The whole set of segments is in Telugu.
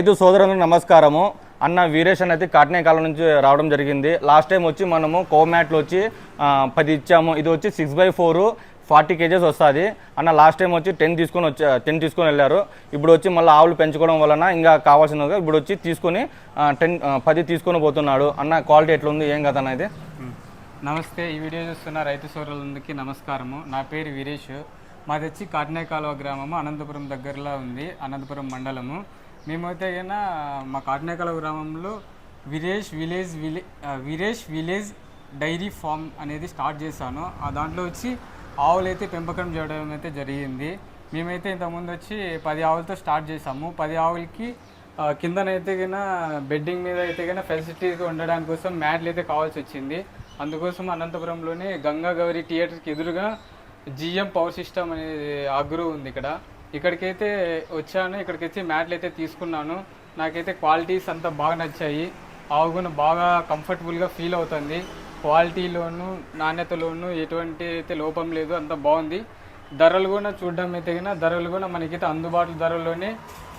రైతు సోదరులకు నమస్కారము. అన్న వీరేష్ అనేది కాటనేకాలం నుంచి రావడం జరిగింది. లాస్ట్ టైం వచ్చి మనము కోమ్యాట్లు వచ్చి 10 ఇచ్చాము. ఇది వచ్చి 6/4 40 kgs వస్తుంది అన్న. లాస్ట్ టైం వచ్చి 10 తీసుకొని వెళ్ళారు. ఇప్పుడు వచ్చి మళ్ళీ ఆవులు పెంచుకోవడం వలన ఇంకా కావాల్సిందిగా ఇప్పుడు వచ్చి తీసుకొని 10 తీసుకొని పోతున్నాడు అన్న. క్వాలిటీ ఎట్లుంది ఏం కదా అన్న ఇది? నమస్తే, ఈ వీడియో చూస్తున్న రైతు సోదరులందరికీ నమస్కారము. నా పేరు వీరేష్. మాది వచ్చి కాటనేకాలువ గ్రామము, అనంతపురం దగ్గరలో ఉంది, అనంతపురం మండలము. మేమైతే కన్నా మా కాటనేకాలువ గ్రామంలో వీరేష్ విలేజ్ డైరీ ఫామ్ అనేది స్టార్ట్ చేశాను. ఆ దాంట్లో వచ్చి ఆవులు అయితే పెంపకం చేయడం అయితే జరిగింది. మేమైతే ఇంతకుముందు వచ్చి 10 ఆవులతో స్టార్ట్ చేసాము. 10 ఆవులకి కిందనైతే కన్నా బెడ్డింగ్ మీద అయితే కన్నా ఫెసిలిటీగా ఉండడానికి కోసం మ్యాట్లు అయితే కావాల్సి వచ్చింది. అందుకోసం అనంతపురంలోనే గంగా గౌరీ థియేటర్కి ఎదురుగా జిఎం పవర్ సిస్టమ్ అనేది అగ్రో ఉంది. ఇక్కడికైతే వచ్చాను. ఇక్కడికైతే మ్యాట్లు అయితే తీసుకున్నాను. నాకైతే క్వాలిటీస్ అంతా బాగా నచ్చాయి. ఆవుగున బాగా కంఫర్టబుల్గా ఫీల్ అవుతుంది. క్వాలిటీలోను నాణ్యతలోను ఎటువంటి అయితే లోపం లేదు, అంత బాగుంది. ధరలు కూడా చూడడం అయితే కన్నా ధరలు కూడా మనకైతే అందుబాటు ధరలోనే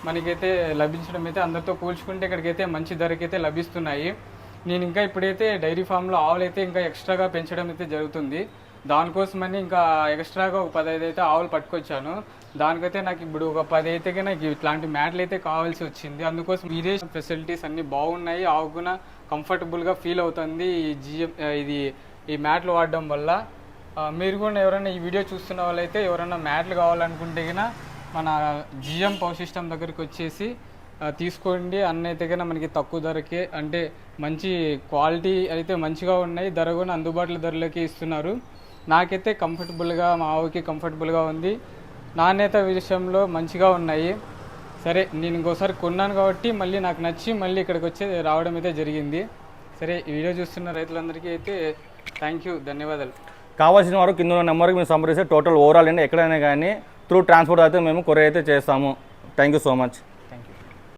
మనకైతే లభించడం అయితే అందరితో పోల్చుకుంటే ఇక్కడికైతే మంచి ధరకైతే లభిస్తున్నాయి. నేను ఇంకా ఇప్పుడైతే డైరీ ఫామ్లో ఆవులు అయితే ఇంకా ఎక్స్ట్రాగా పెంచడం అయితే జరుగుతుంది. దానికోసమని ఇంకా ఎక్స్ట్రాగా ఒక 15 అయితే ఆవులు పట్టుకొచ్చాను. దానికైతే నాకు ఇప్పుడు ఒక 10 అయితే నాకు ఇట్లాంటి మ్యాట్లు అయితే కావాల్సి వచ్చింది. అందుకోసం వీరేష్ ఫెసిలిటీస్ అన్నీ బాగున్నాయి. ఆవుకున కంఫర్టబుల్గా ఫీల్ అవుతుంది ఈ మ్యాట్లు వాడడం వల్ల. మీరు కూడా ఎవరైనా ఈ వీడియో చూస్తున్న వాళ్ళైతే ఎవరైనా మ్యాట్లు కావాలనుకుంటే కన్నా మన జిఎం పవర్ సిస్టమ్ దగ్గరికి వచ్చేసి తీసుకోండి. అన్న అయితే కన్నా మనకి తక్కువ ధరకే, అంటే మంచి క్వాలిటీ అయితే మంచిగా ఉన్నాయి. ధర కూడా అందుబాటులో ధరలకే ఇస్తున్నారు. నాకైతే కంఫర్టబుల్గా, మా ఆవుకి కంఫర్టబుల్గా ఉంది. నాణ్యత విషయంలో మంచిగా ఉన్నాయి. సరే, నేను ఇంకోసారి కొన్నాను కాబట్టి మళ్ళీ నాకు నచ్చి మళ్ళీ ఇక్కడికి వచ్చి రావడం అయితే జరిగింది. సరే, ఈ వీడియో చూస్తున్న రైతులందరికీ అయితే థ్యాంక్ యూ, ధన్యవాదాలు. కావాల్సిన వారు కింద ఉన్న నెంబర్కి మేము సంప్రదిస్తే టోటల్ ఓవరాల్ అయినా ఎక్కడైనా కానీ త్రూ ట్రాన్స్పోర్ట్ అయితే మేము కొరియర్ అయితే చేస్తాము. Thank you so much.